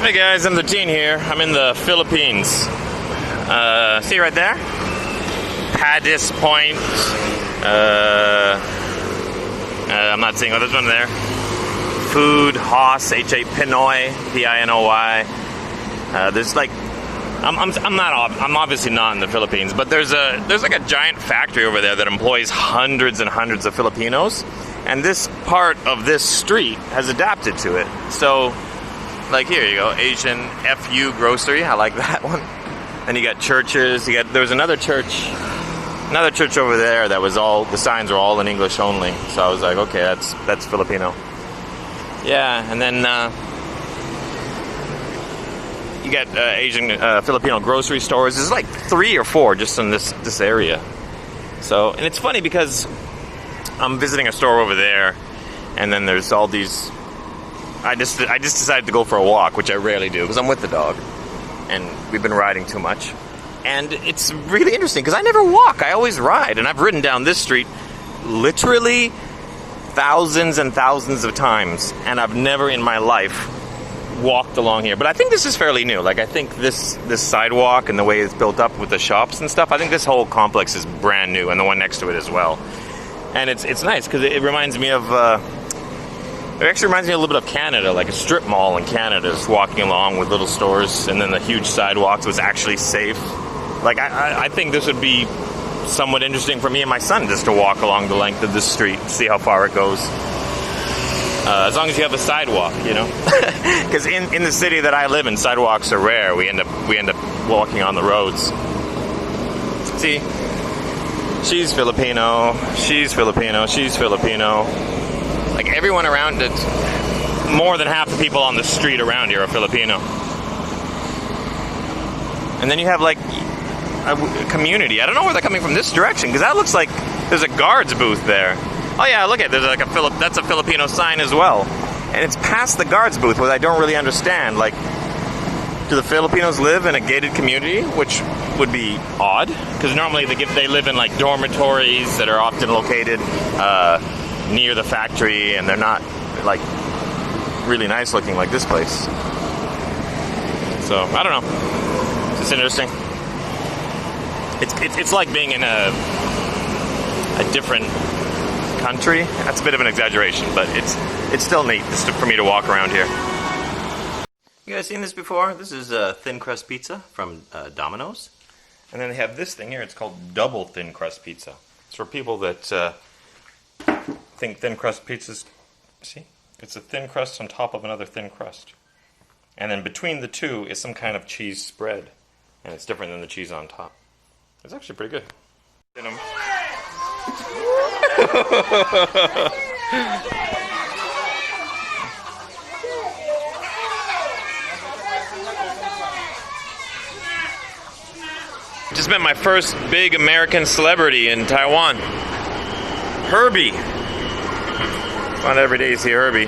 Hey guys, M13 here. I'm in the Philippines. See right there? Padis Point. I'm not seeing this one there. Food, Haas, H.A. Pinoy, P-I-N-O-Y. There's like, I'm obviously not in the Philippines, but there's like a giant factory over there that employs hundreds and hundreds of Filipinos, and this part of this street has adapted to it. So, like here you go, Asian FU grocery. I like that one. And you got churches. There was another church over there that was the signs were all in English only. So I was like, okay, that's Filipino. Yeah, and then you got Asian Filipino grocery stores. There's like 3 or 4 just in this area. So, and it's funny because I'm visiting a store over there, and then there's all these. I just decided to go for a walk, which I rarely do because I'm with the dog, and we've been riding too much. And it's really interesting because I never walk. I always ride, and I've ridden down this street literally thousands and thousands of times, and I've never in my life walked along here. But I think this is fairly new. Like, I think this sidewalk and the way it's built up with the shops and stuff, I think this whole complex is brand new, and the one next to it as well. And it's nice because it reminds me of it actually reminds me a little bit of Canada, like a strip mall in Canada, just walking along with little stores and then the huge sidewalks was actually safe. Like, I think this would be somewhat interesting for me and my son just to walk along the length of this street, see how far it goes. As long as you have a sidewalk, you know. Because in the city that I live in, sidewalks are rare. We end up walking on the roads. See, she's Filipino, she's Filipino, she's Filipino. Like, everyone around it, more than half the people on the street around here are Filipino. And then you have like a community. I don't know where they're coming from this direction, because that looks like there's a guard's booth there. Oh yeah, look at it. There's like that's a Filipino sign as well. And it's past the guard's booth, where I don't really understand. Like, do the Filipinos live in a gated community? Which would be odd, because normally they live in like dormitories that are often located near the factory, and they're not like really nice looking like this place. So I don't know. It's interesting. It's like being in a different country. That's a bit of an exaggeration, but it's still neat just for me to walk around here. You guys seen this before? This is thin crust pizza from Domino's, and then they have this thing here. It's called double thin crust pizza. It's for people that think thin crust pizzas. See, it's a thin crust on top of another thin crust, and then between the two is some kind of cheese spread, and it's different than the cheese on top. It's actually pretty good. Just met my first big American celebrity in Taiwan. Herbie. Not every day you see Herbie.